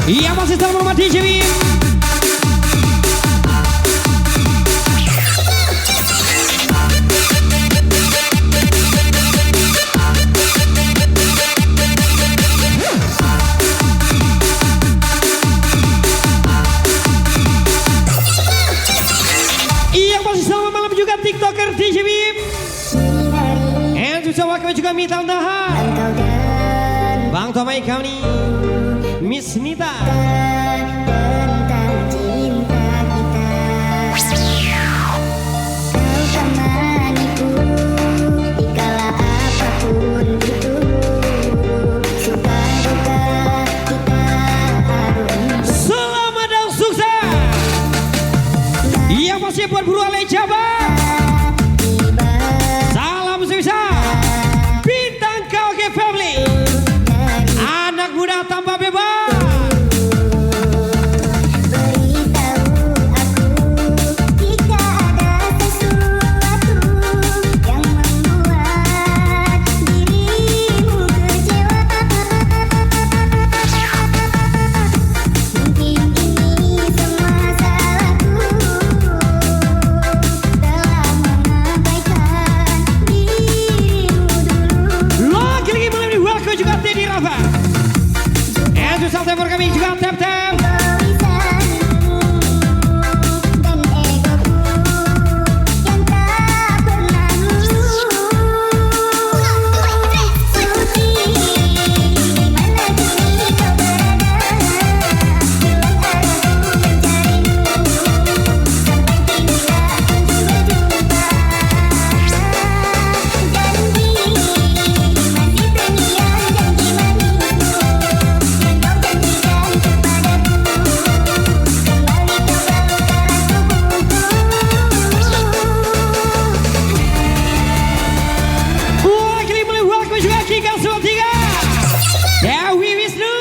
Iya masih sama DJ Wim. Iya masih sama malam juga TikToker DJ Wim. And susah wakil juga minta undahan Bang Tomai Kauni, Miss Nita. Tentang cinta kita, kau temaniku dikala apapun itu, suka duka kita harus. Selamat dan sukses. Iya masih buat Bro Ale Jabar. Salam sebesar Bintang KOG Family. Anak muda tanpa bebas. Beritahu aku jika ada sesuatu yang membuat dirimu kecewa. Mungkin ini semua salahku, telah mengabaikan dirimu dulu. Lagi malam ini welcome juga Teddy Rafa. Susah tempor kami juga tap-tap. Egoisanmu dan egoku yang tak pernah luluh. Suci, mana kini kau berada? Hilang arahku mencarimu, sampai kini tak kunjung berjumpa. Janji, masih terngiang janji manismu yang kau janjikan kepadaku. Kembali kau balurkan tubuhku. Lagi malam welcome juga Kika Semua Tiga. Dewi Wisnu.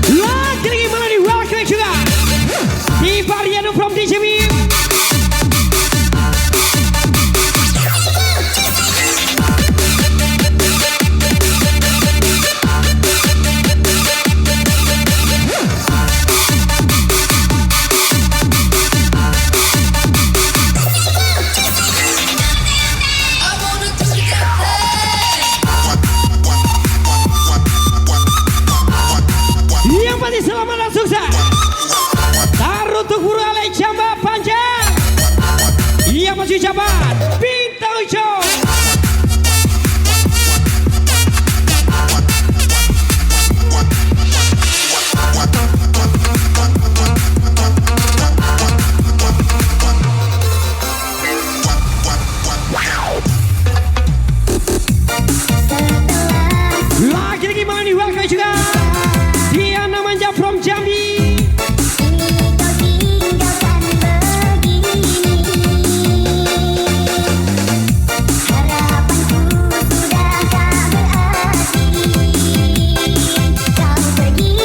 Lagi malam ini welcome juga di Variano from DJ Wim. Yang pasti selamat dan sukses. Taruh untuk Bro Ale Jabar panjang. Iya masih Jabar Bintang Show. Lagi malam ini welcome juga Diana Manja from Jambi. Kini kau tinggalkan begini, harapanku sudah tak berarti. Kau pergi,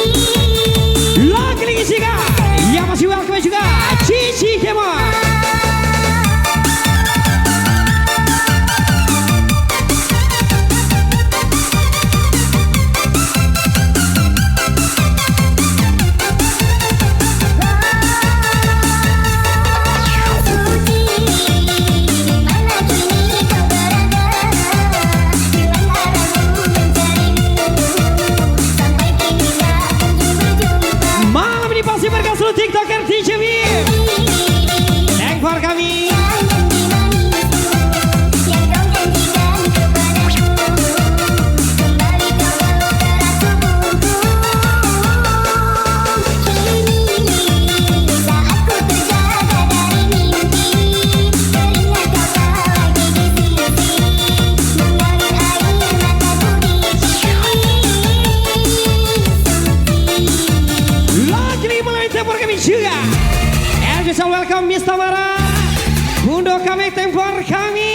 Lagi Sika. Iya masih welcome juga Cici Kemon. juga. And just welcome Miss Tamara, Bundo kami tempor kami.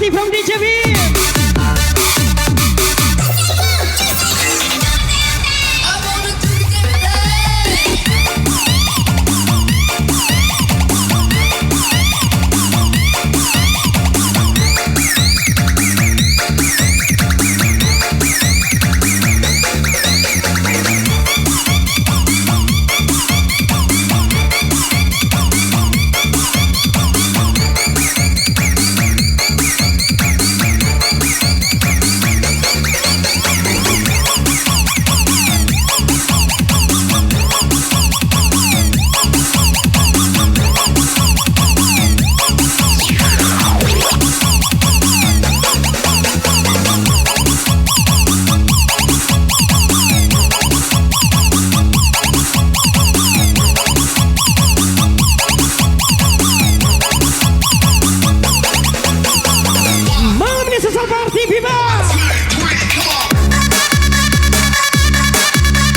From DJB.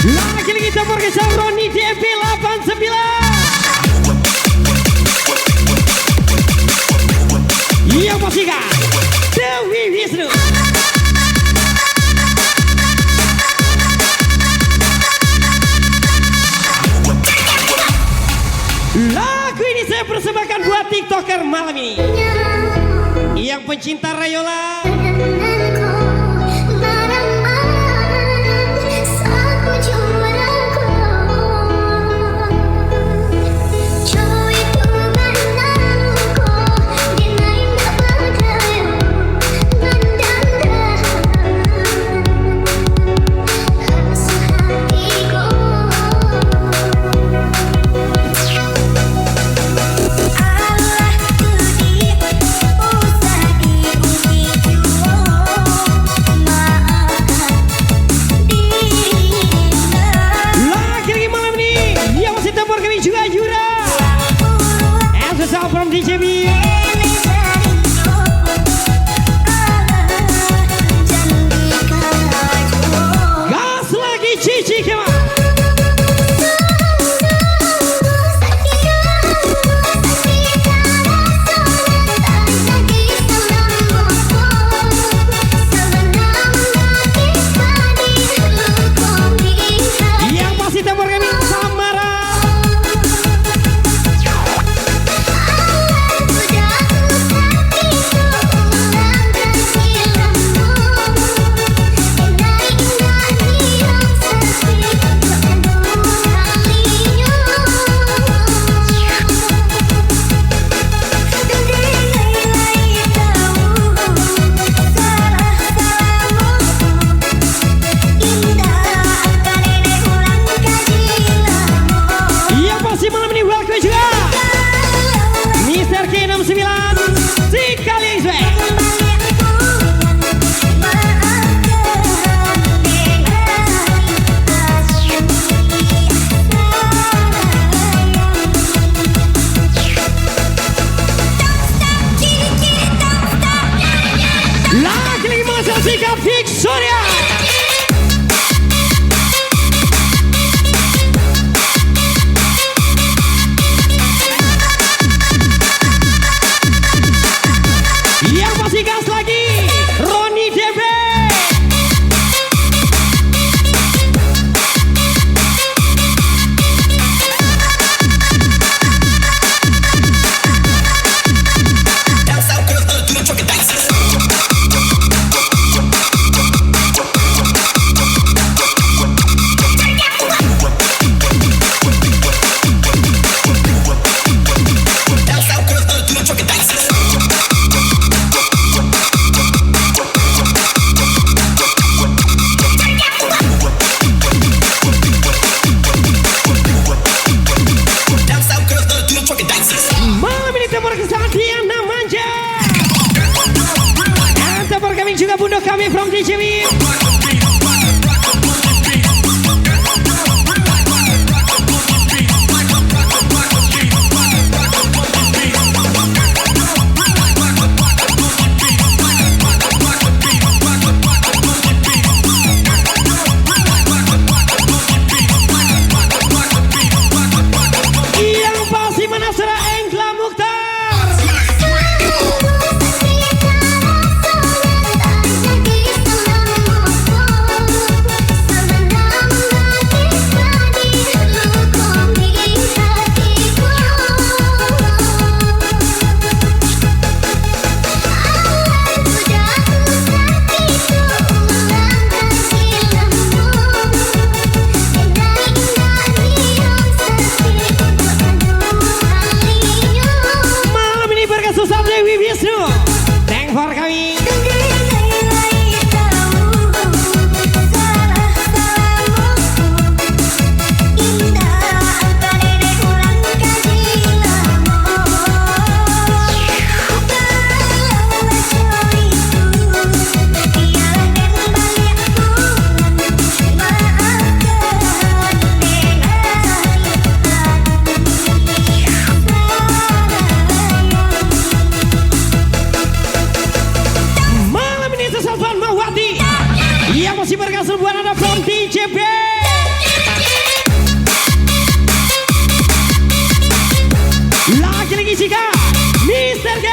Lagi-lagi kita bergeser Roni DMP 89. Yang pastikan Dewi Wisnu. Lagu ini saya persembahkan buat TikToker malam ini yang pencinta Rayola. From DJB. Gas lagi Cici Kemal. Yang pasti tempor kami Samara. Sikap Victoria. Yang masih gas lagi Roni DB. kami from DJB. Yang pasti menasara Engla Mukhtar. Malam ini berkesusahan Dewi Wisnu. Thank for kami. Malam ini sesajian Mawati yang masih berhasil buat anda from DJB. Lagi-lagi Sika Mr. G.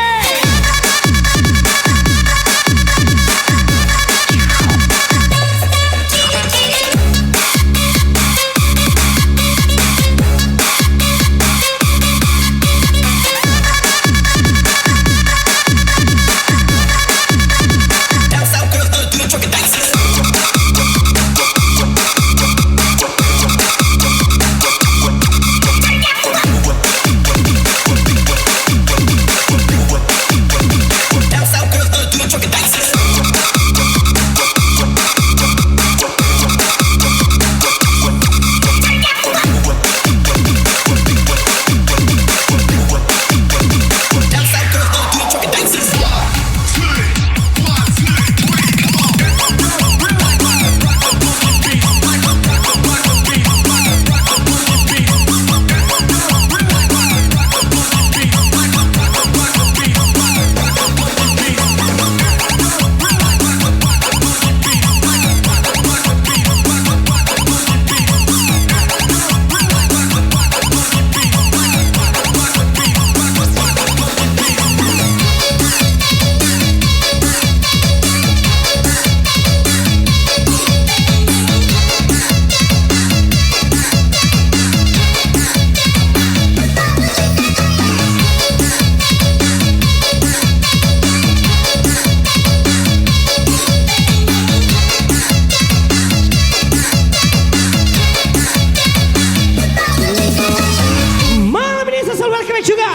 Malam ini saya welcome juga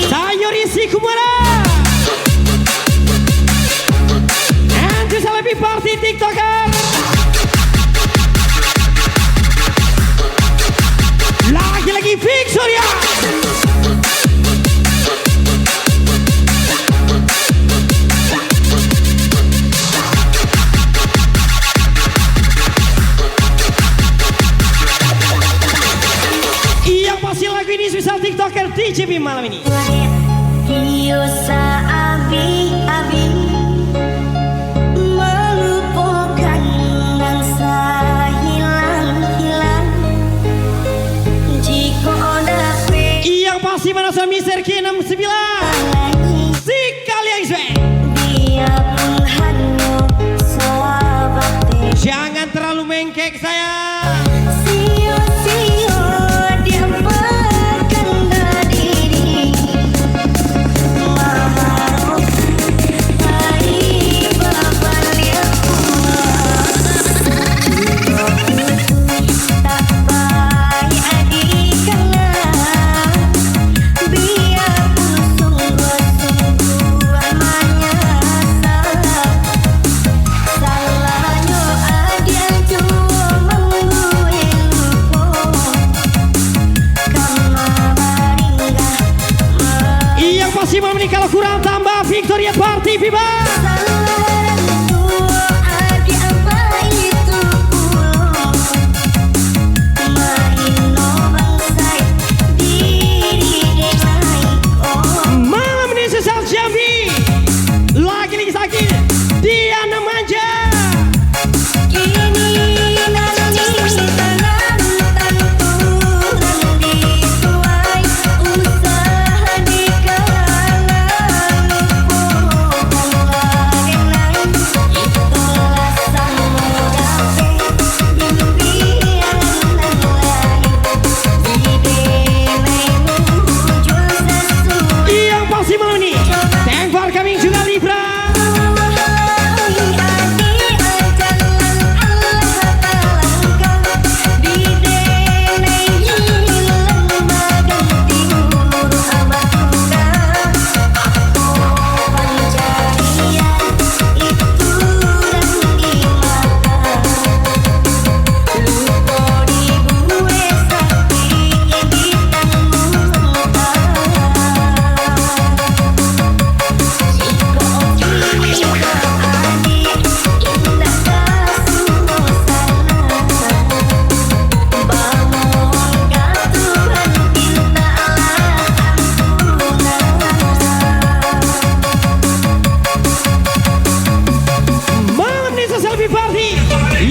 Sayuri Sikumara and this happy party TikToker. Lagi-lagi Victoria. Yang pasti lagu ini spesial TikToker DJB malam ini. Melupakan bangsa hilang-hilang. Jika dapat Yang pasti menasar Mr. K69 si kalian Iswe. dia pun hanya sahabat. Jangan terlalu mengkek saya. Sio-sio dia berkanda diri. Maharuf hai bapak dia tak baik adikana. Biarpun sungguh-sungguh menyesal. Salahnya dia cuma mengguil lupa. Karena baringah Yang pasti malam ini kalau kurang tambah Victoria Party Viva. salah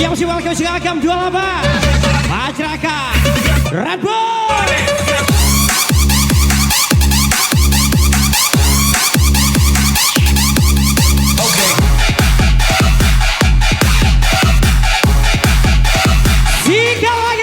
Yang masih welcome juga agam 28 masyarakat Red Bull. Tiga lagi.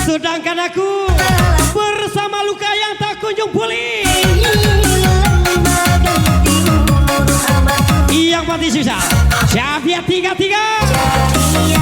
Sedangkan aku bersama luka yang tak kunjung pulih. Yang mati susah. Syafiat 33.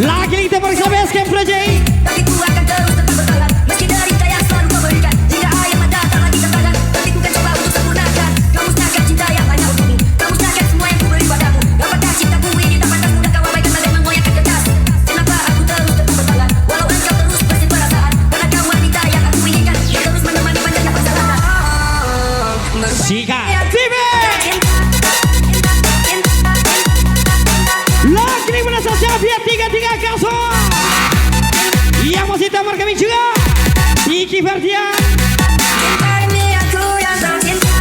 Lagi kita bersama SKM Project. Kakiku akan terus tetap bertahan meski derita yang selalu kau berikan. Jika air mata tak lagi tertahan, tapi ku kan coba untuk sempurnakan. Kau musnahkan cinta yang hanya untukmu, kau musnahkan semua yang ku beri padamu. Dapatkah cintaku ini tak pantas mudah kau abaikan dan mengoyakkan kertas? Kenapa aku terus tetap bertahan walau engkau terus bersih perasaan? Karena kau wanita yang aku inginkan, yang terus menemani panjangnya perjalanan. Sika TV. Lagi ini menasa Xavier 33 Kasur. Yang masih tamar kami juga Diki Ferdian. Ini aku yang tercinta.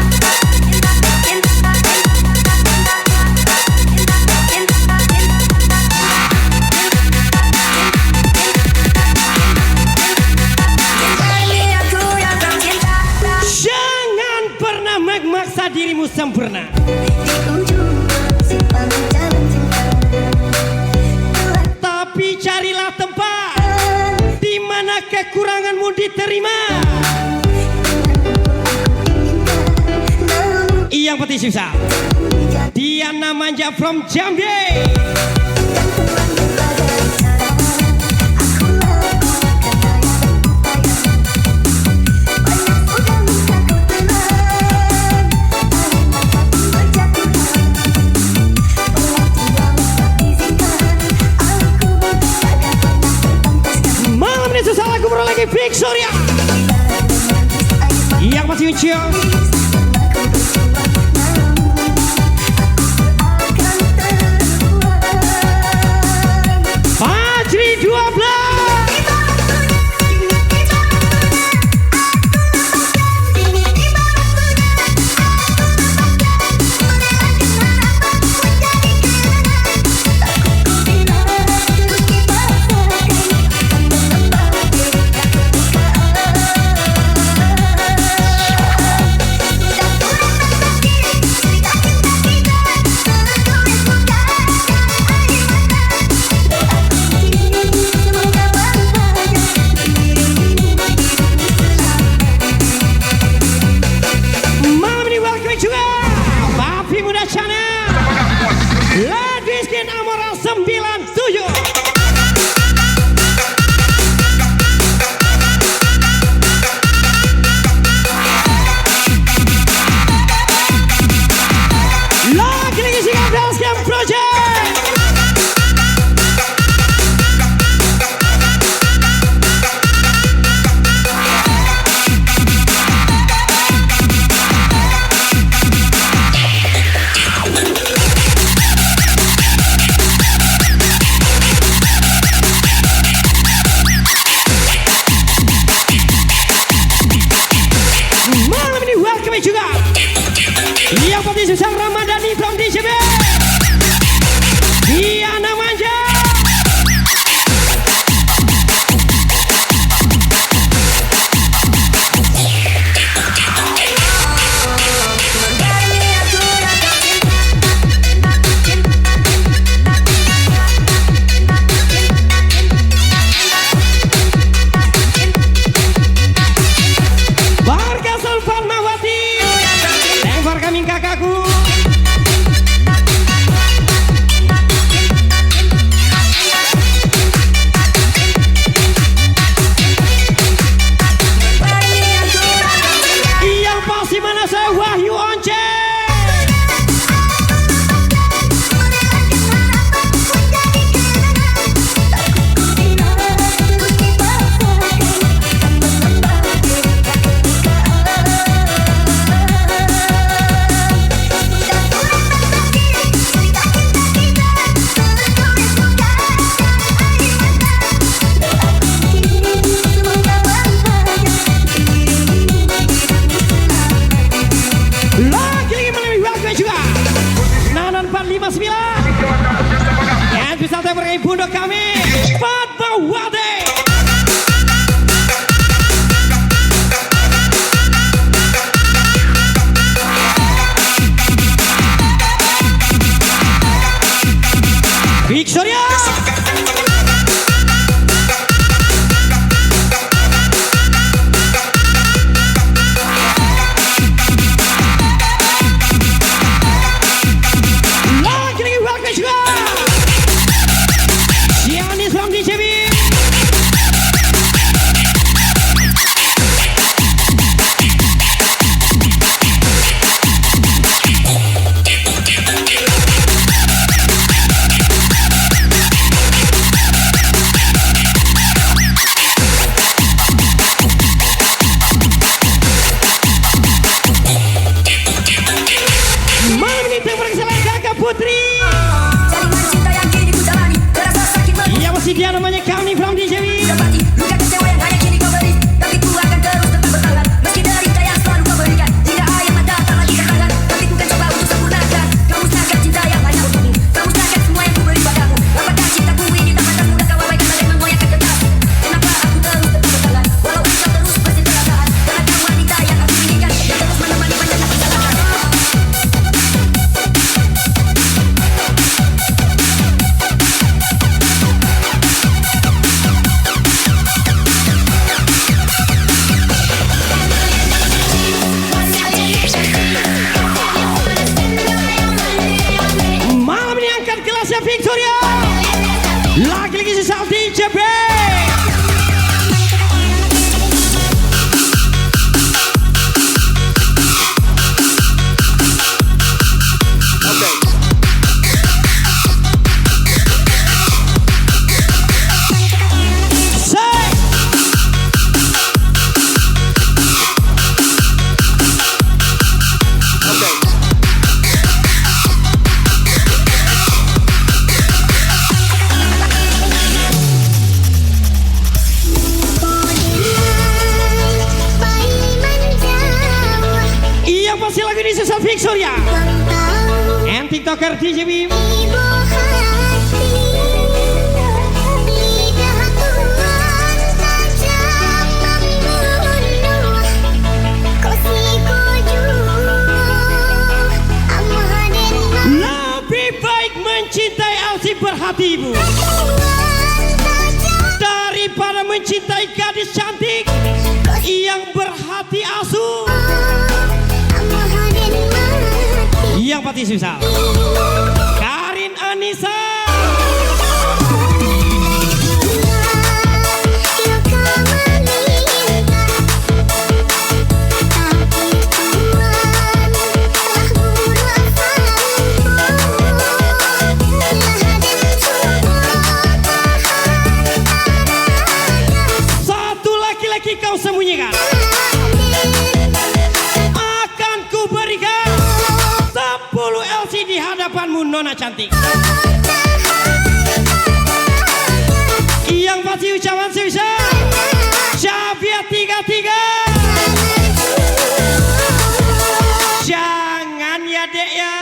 Ini aku yang tercinta. Jangan pernah memaksa dirimu sempurna. Di ujung simpang jalan cinta, Tapi carilah tempat di mana kekuranganmu diterima. Yang penting susah. Diana Manja from Jambi. Malam ini susah lagu baru lagi Big Surya. Yang masih ujian. Fajri 12. Malam ini welcome juga Papi Muda Channel. Ladies Skin Amora 97. Lagi singa Basecamp Project. Malam ini welcome juga yang penting susah Ramadhani from DJB. Diana Manja. Ini aku yang tercinta. Warga Sulfarmawati. Lempar kami kakakku. Yang pasti mana saya Wahyu Once. Lagi melalui welcome juga Nanan 459. Yang bisa terpergi pundok kami Fatmawati. Big Surya. Lagi welcome juga Giannis Putri. Jaringan cinta yang kini ku jalani terasa sakit menunggu. Iya masih dia namanya Kami from DJ Wib. Dapati luka kecewa yang hanya kini kau beri, tapi ku akan terus tetap bertahan meski derita yang selalu kau berikan. Hingga air mata tak lagi tertahan, tapi ku kan coba untuk sempurnakan. Kau musnahkan cinta yang hanya untukmu, kau musnahkan semua yang ku beri padamu. Apakah cintaku ini tak pantas mudah kau abaikan dan mengoyakkan kertas? Kenapa aku terus tetap bertahan walau engkau terus pasti teratahan? Karena kau wanita yang aku inginkan, yang terus menemani banyak kesalahan. Malam ini angkat kelasnya Victoria. Lagi-lagi sesal DJ B. Say. Iya pasti lagu ini sesal Victoria. And TikToker DJ Wib. Lebih baik mencintai Elsie berhati ibu daripada mencintai gadis cantik yang berhati asu. Yang pasti susah. Karin Anissa. Satu laki-laki kau sembunyikan, akan ku berikan 10 LC di hadapanmu nona cantik. Yang pasti ucapan susah. Syafiat 33. Jangan ya dek ya.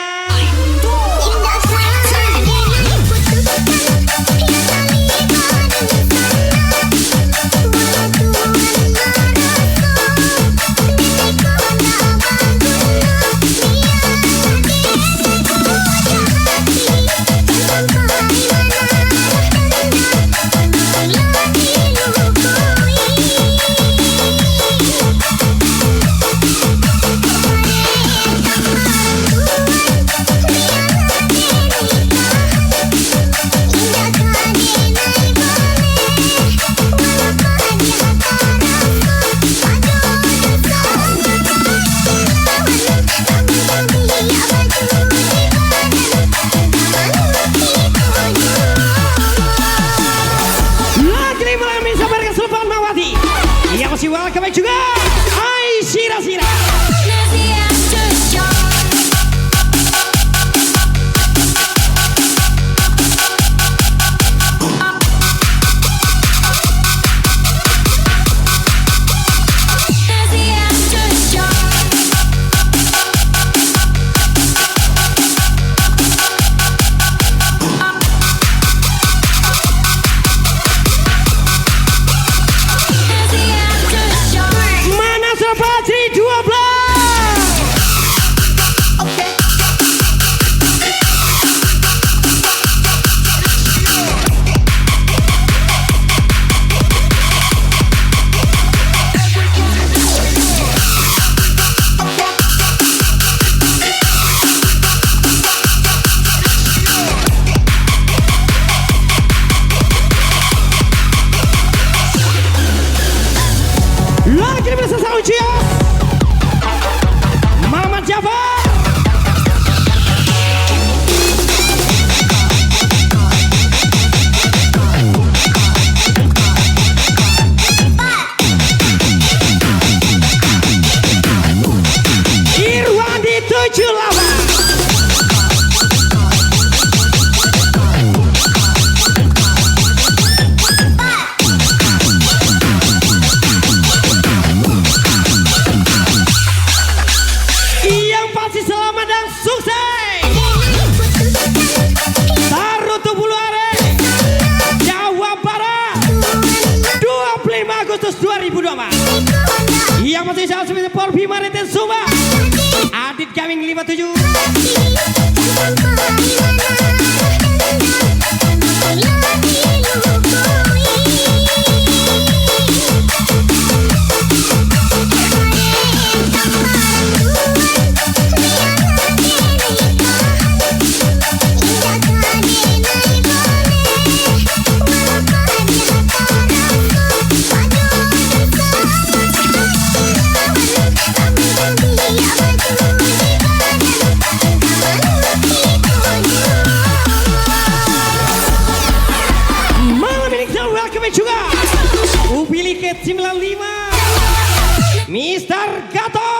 Masih welcome back juga Hai Sira-Sira. Mama Java. Irwandi 78. sukses. Tarutu Bulu Are, Jawa Barat, 25 Agustus 2024. Yang masih saya sebagai Polvi Maritim Sumba, Adit Gaming 57. Juga Ubiliket 95 Mr. Gato.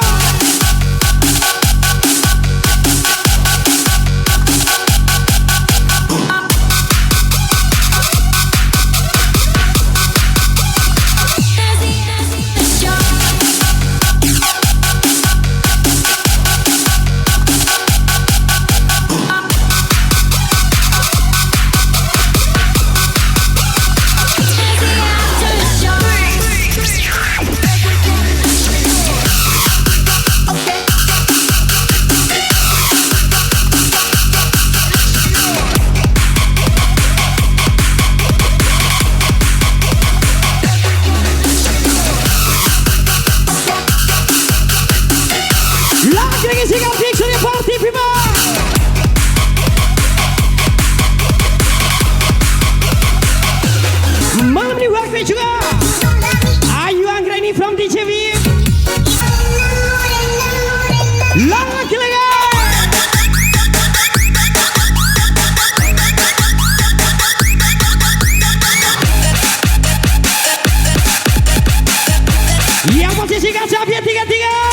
Malam ini waktu juga Ayu Anggreni from DJV. Lagi lagi. Yang posisi Kasabia 33.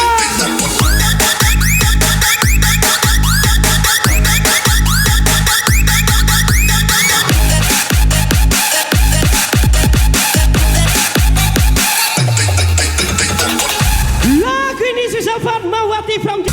Fatmawati from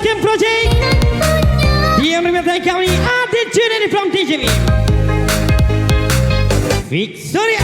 Game Project. Dia memintai kami Adit Junedi from DJV. Victoria.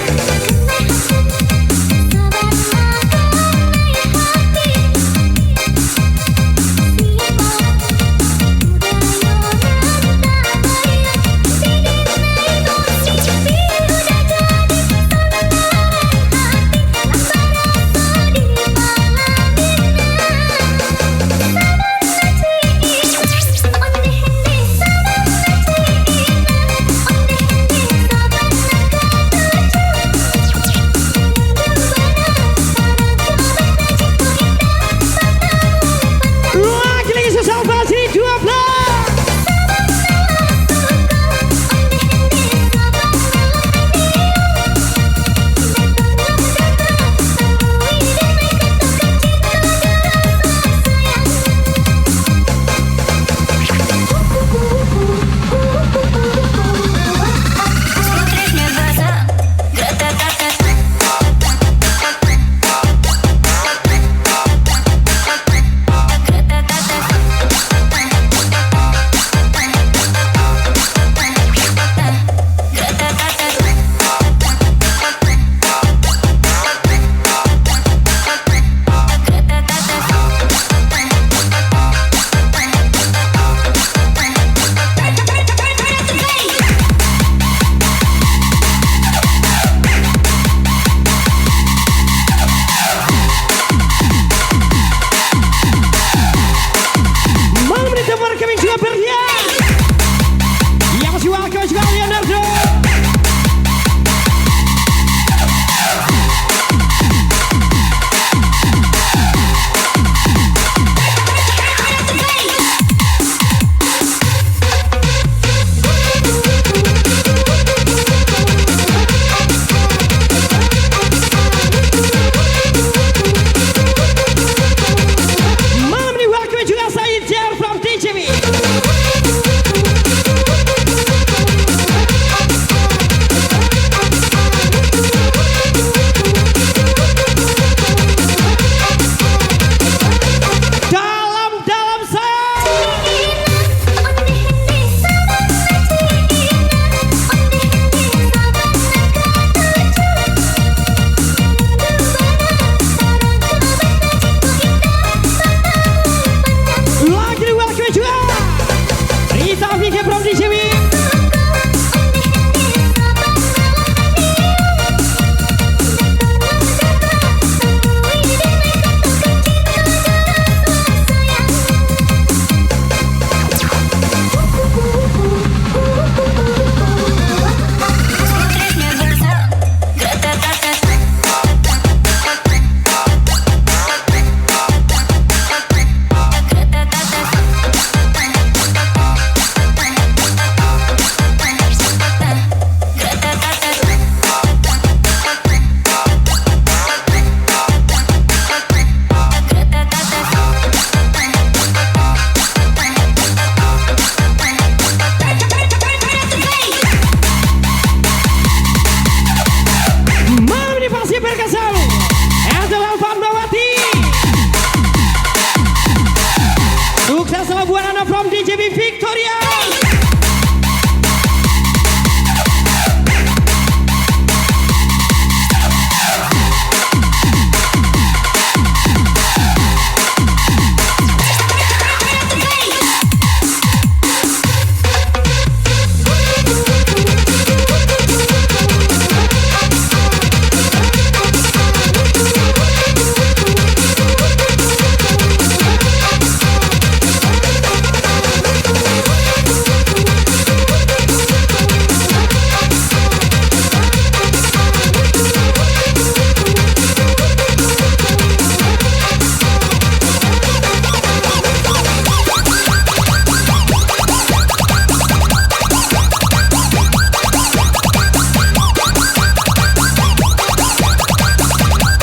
Sukses selalu buat Anda from DJB Victoria.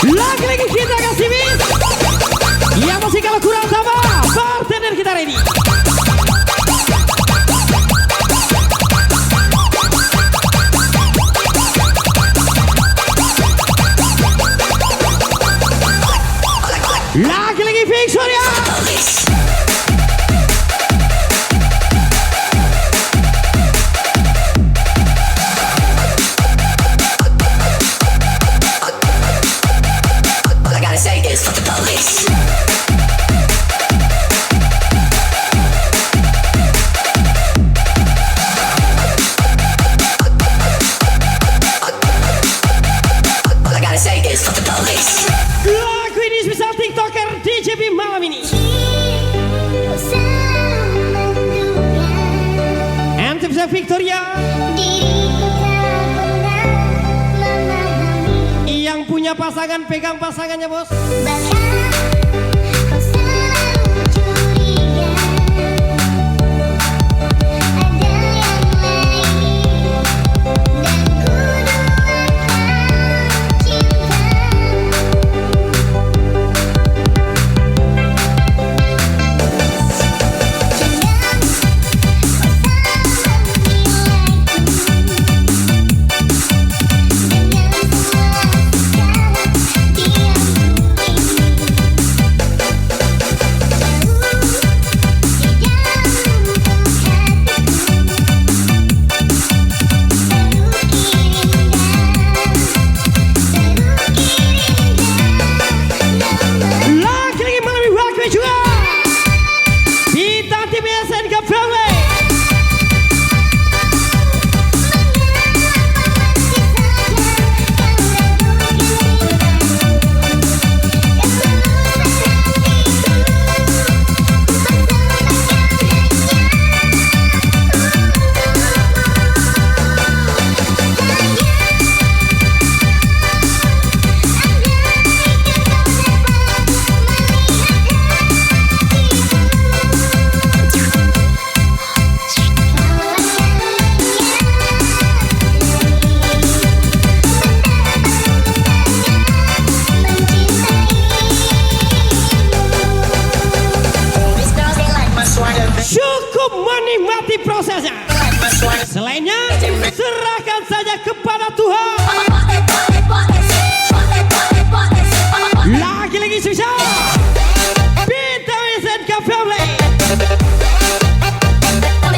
Lagi-lagi kita kasih bis. Yang masih kalau kurang tambah, bartender kita ready. Lagi-lagi Victoria. All I gotta say is fuck the police. All I gotta say is fuck the police. Lagu ini spesial TikToker DJB malam ini. Anthem spesial Victoria. Yang punya pasangan pegang pasangannya bos. Cukup menikmati prosesnya. Selainnya, serahkan saja kepada Tuhan. Lagi-lagi spesial Bintang SNK Family. All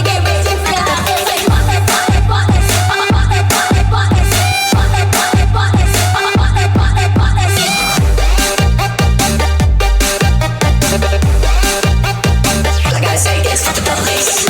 I gotta say is fuck the police.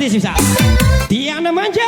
pasti susah. Tiana Manja.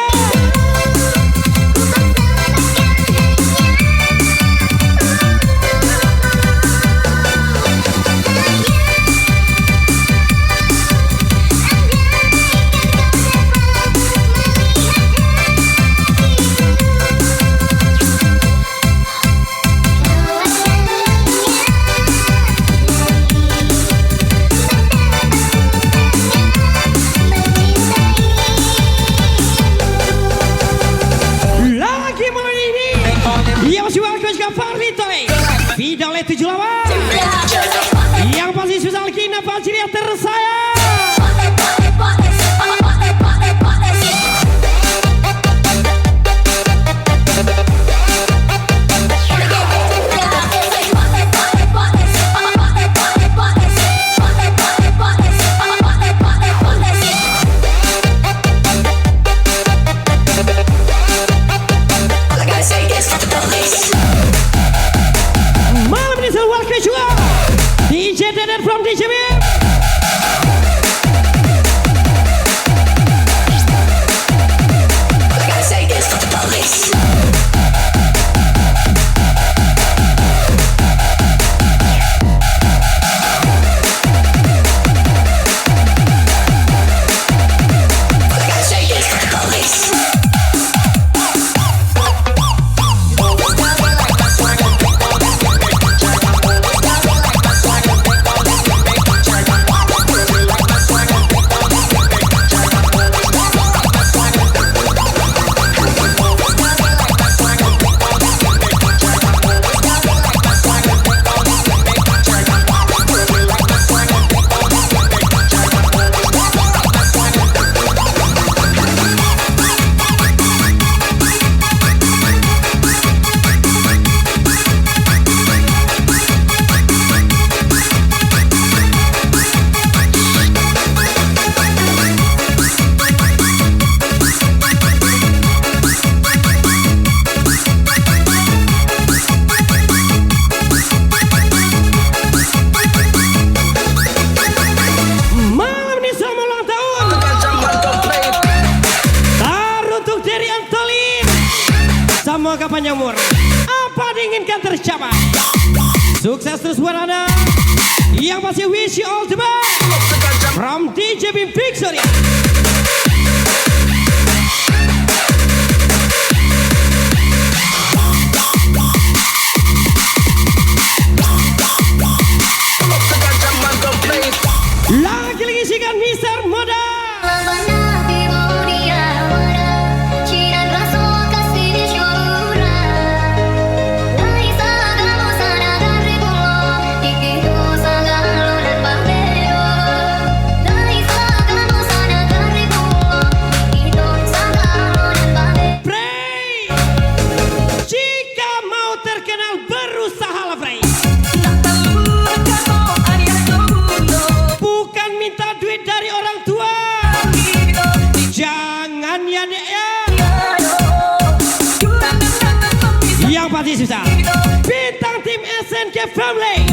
Vidale 78 yang pasti susah lagi nafas ceria tersayang. DJ Dedet from DJB. Semoga panjang umur, apa diinginkan tercapai. Sukses terus buat Anda. Yang pasti wish you all the best from DJ Bim Victoria. Lagi-lagi sikan Mr. Moda. Yang pasti susah. Bintang tim SNK Family.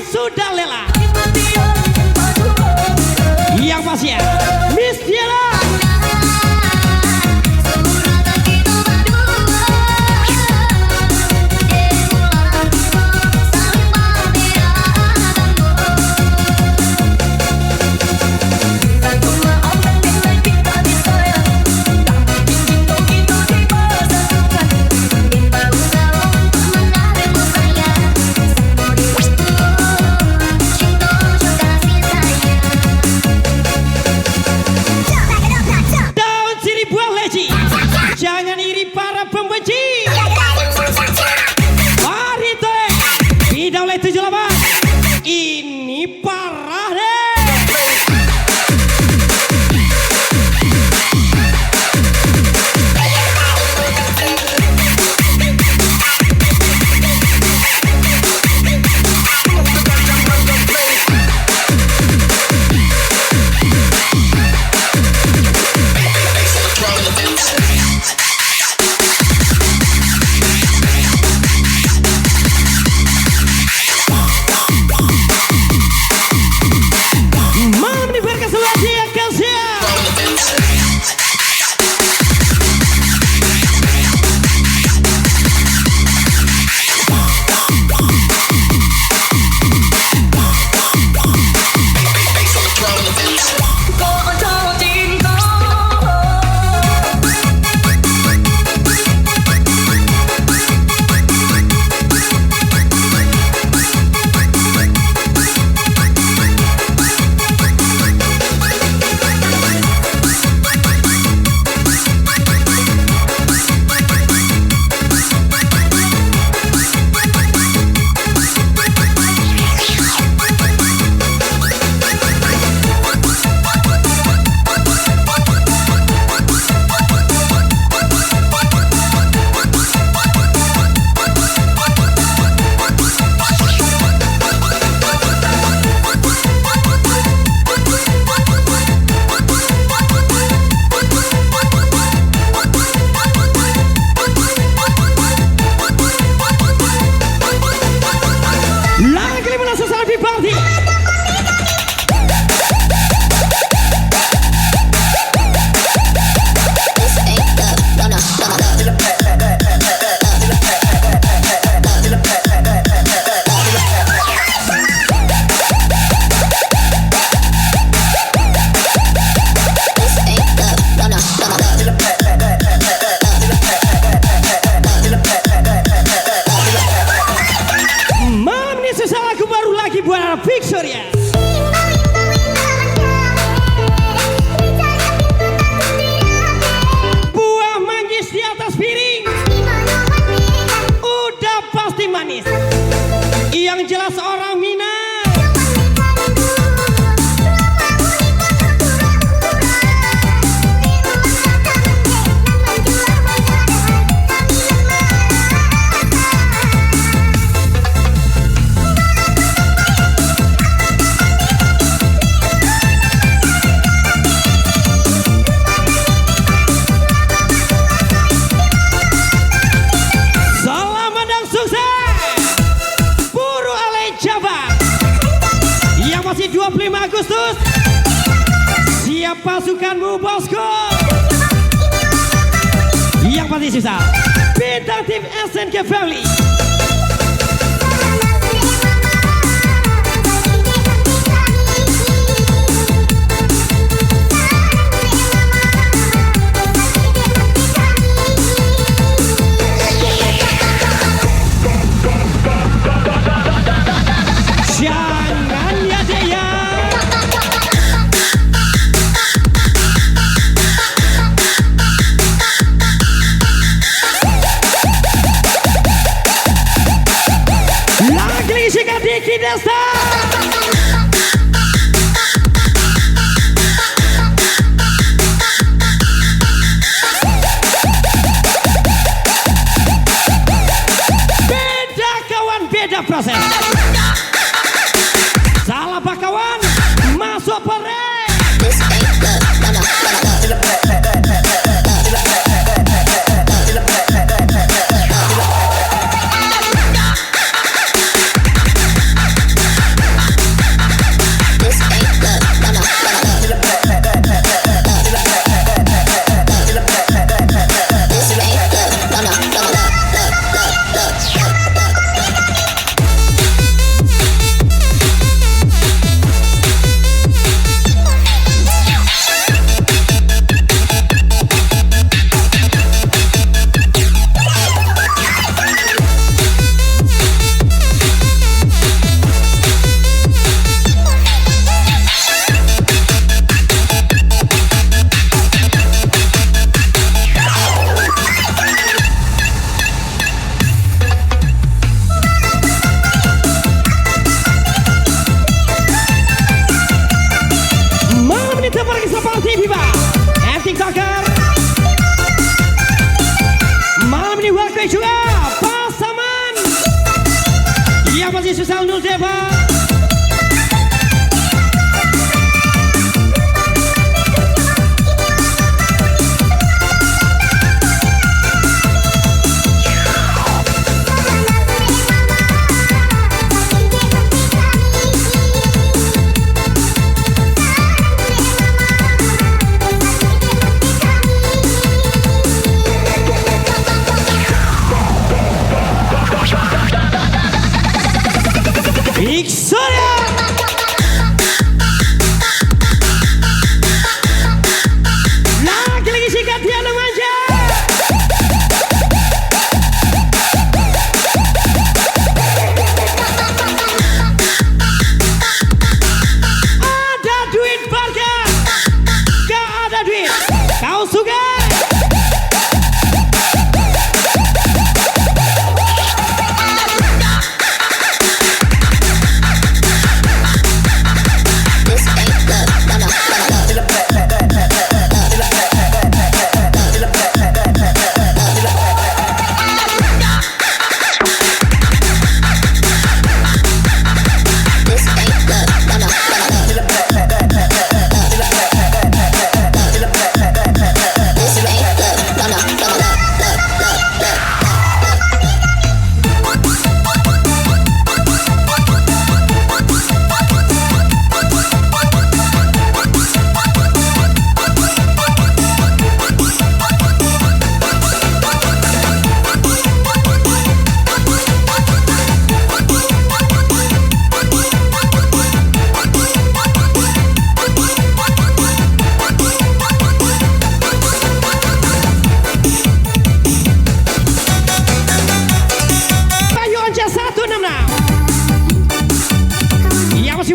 sudah lela. Yang pasti ya, Miss Diana. Jangan iri para pembenci. Mari teh, Bidaulah 78. Ini parah deh. Victoria. Buah manggis di atas piring udah pasti manis. Yang jelas orang Minang. Masih 25 Agustus. Siap pasukanmu bosku. Yang pasti susah. Bintang tim SNK Family. Diki Desta. Beda kawan, beda proses. Salah pak kawan, masuk pere. Victoria. Lagi-lagi sikat Diana Manja. Ada duit warga, gak ada duit. Kau suka?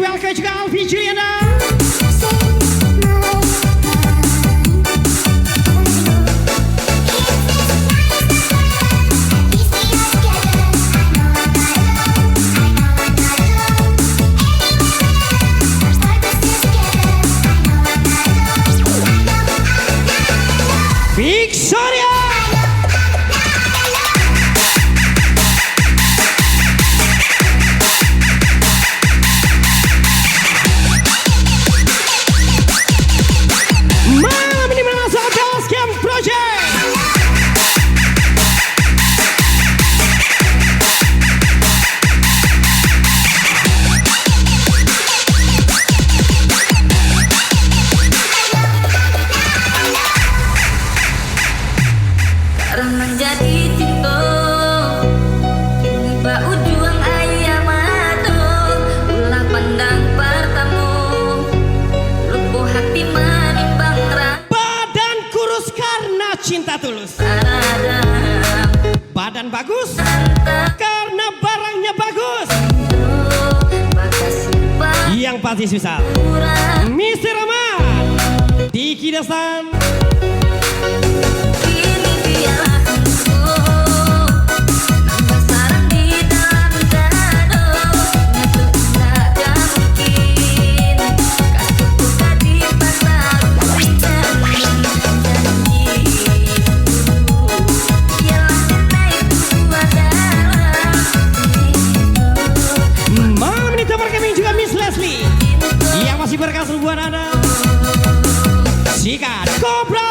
Welcome juga Alfi Juliana. Victoria. Menjadi cinta kini bau juang ayam atau ulah pandang pertama lupuh hati menimbang badan kurus karena cinta tulus, badan bagus karena barangnya bagus, yang pasti susah. Mr. Rahman Diki Dasan. Berkas buat Anda. Sikat Cobra.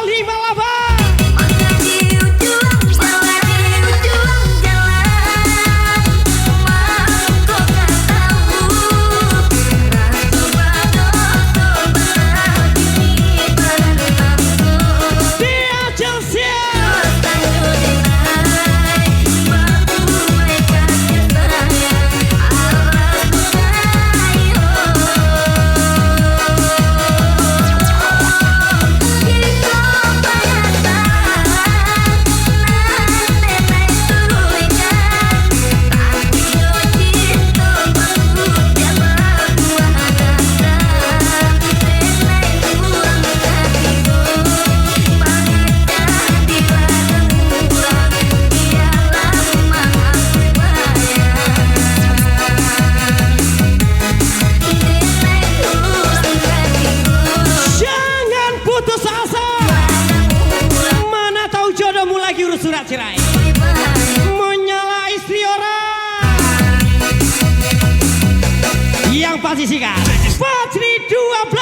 posisikan Patri 12.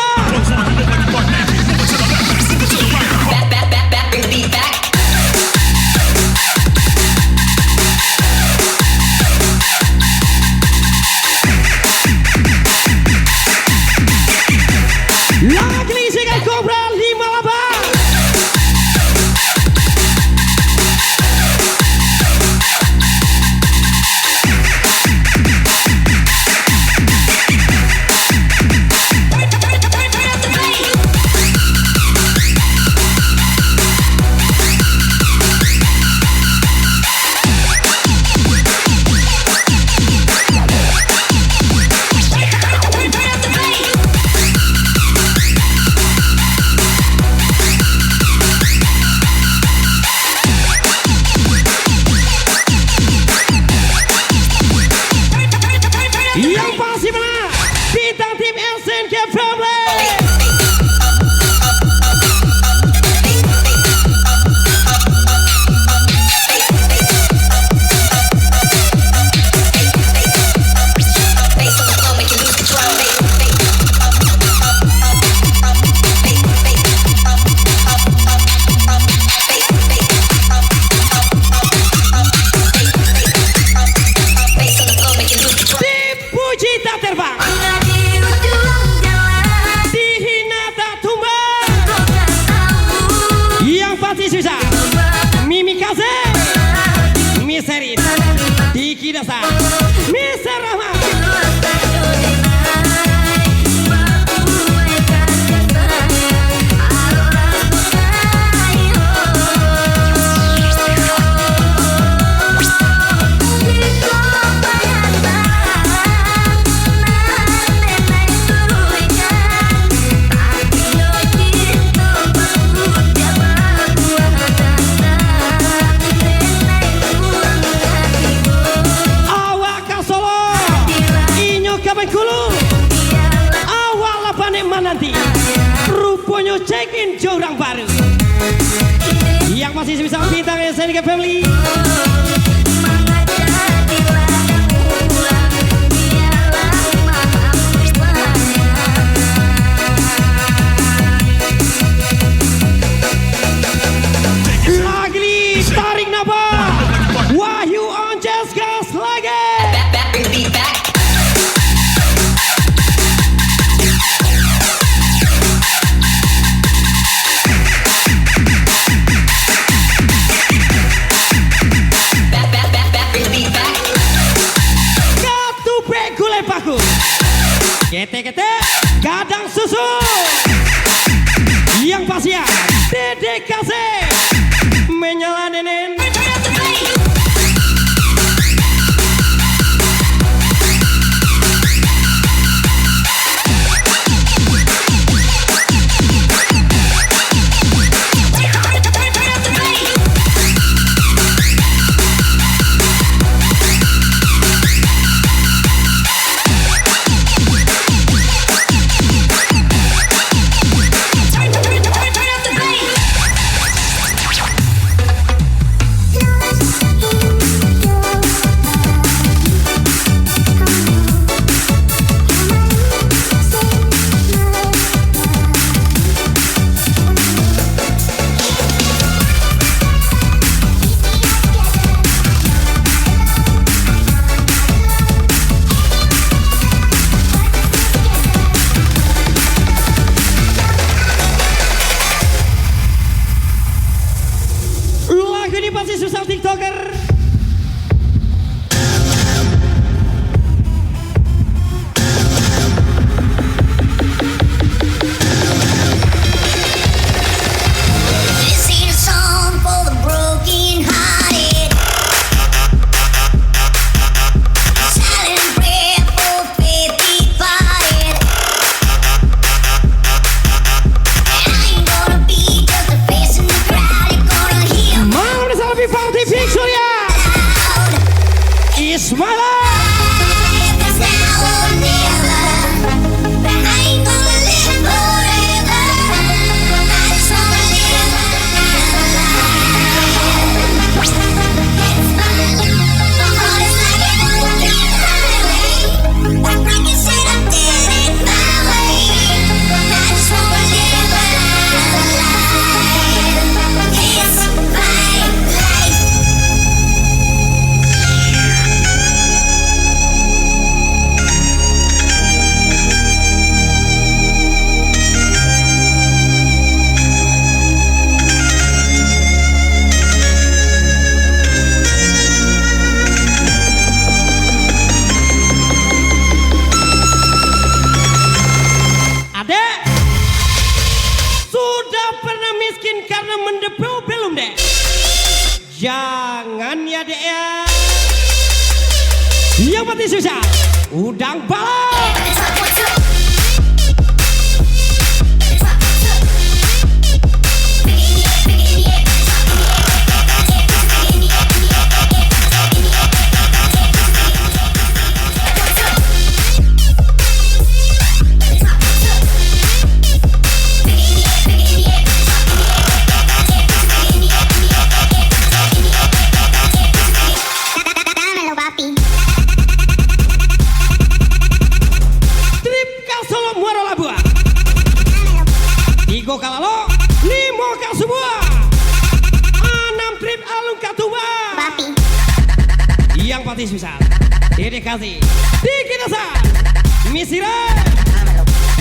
Back, bring the beat back. Lagi dengan Cobra 58. Yang pasti menang bintang tim SNK Family. Bass on the floor, make you lose control. Bass on the floor, make you lose control. Dipuji tak terbang, Di ujung jalan, dihina tak tumbang. kau tak tahu. Yang pasti susah Mimi Kaze, Miserin, Diki Dasar, Miser Rahman. Awak ka Solo, inyo ka Bengkulu, awak lapane nanti. Rupanya check-in jorang baru. Yang masih bisa bintang SNK Family. Lagi tarik nafas, Wahyu on jazz gas lagi. Back, bring the beat back. Back, bring the beat back. Katu gule paku, kete gadang susu. Yang pasti ya, dedikasi menyala nenen. Jangan ya dek ya. Yang penting susah. Udang balap. Tiga kalalo, 5 kal semua, 6 trip alung katuba. Yang pasti susah, Dedek kasih, Diki Dasar, Misira,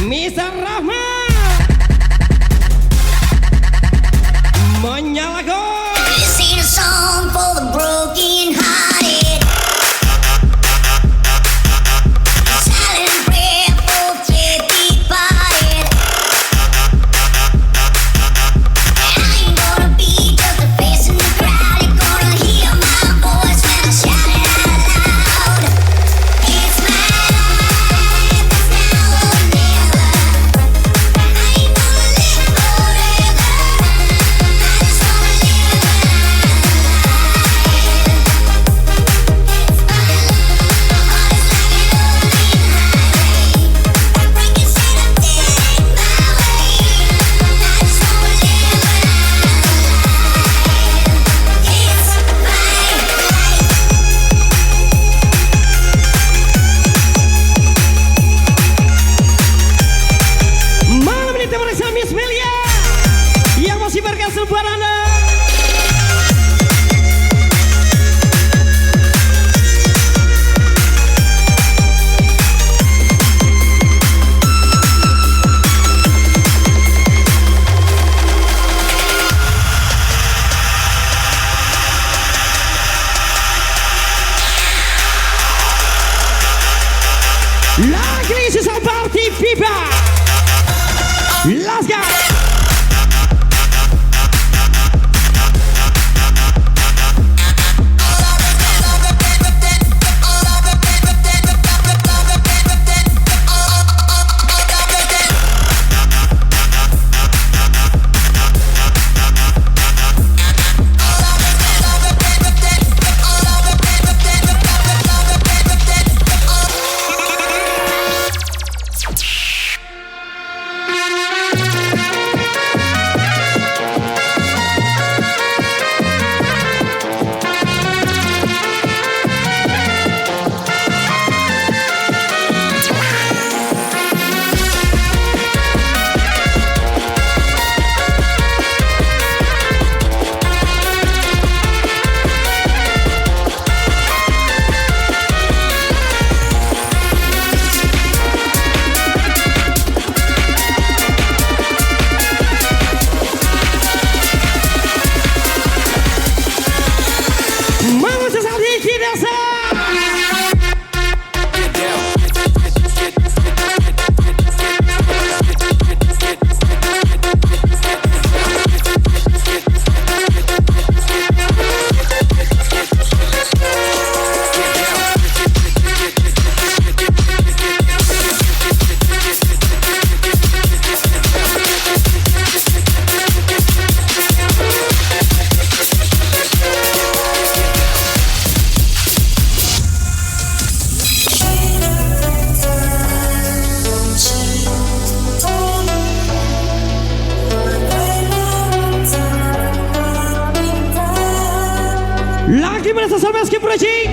Mr. Rahman, menyalakan. Sing a song for the broken hearted. Silent prayer for dead departed. I ain't gonna be just a face in the crowd. You're gonna hear my voice when I shout it out loud. It's my life, it's now or never. I ain't gonna live forever. I just wanna live my Malam ini teman saya Miss Melia yang masih berkasih buat Anda. Lagi susah party pipa. Let's go. Vamos a salir aquí de esa. Lagi merasa sama skip project.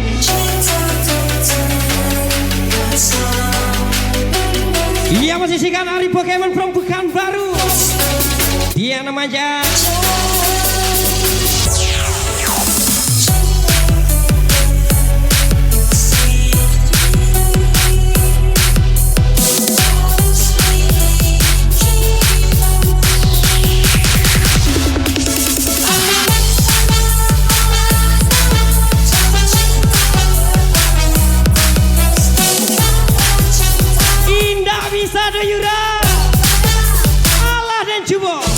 Ia masih sikan hari Pokemon from Pekanbaru. Dia namanya Indah Bisa Doyura Allah dan Cubo.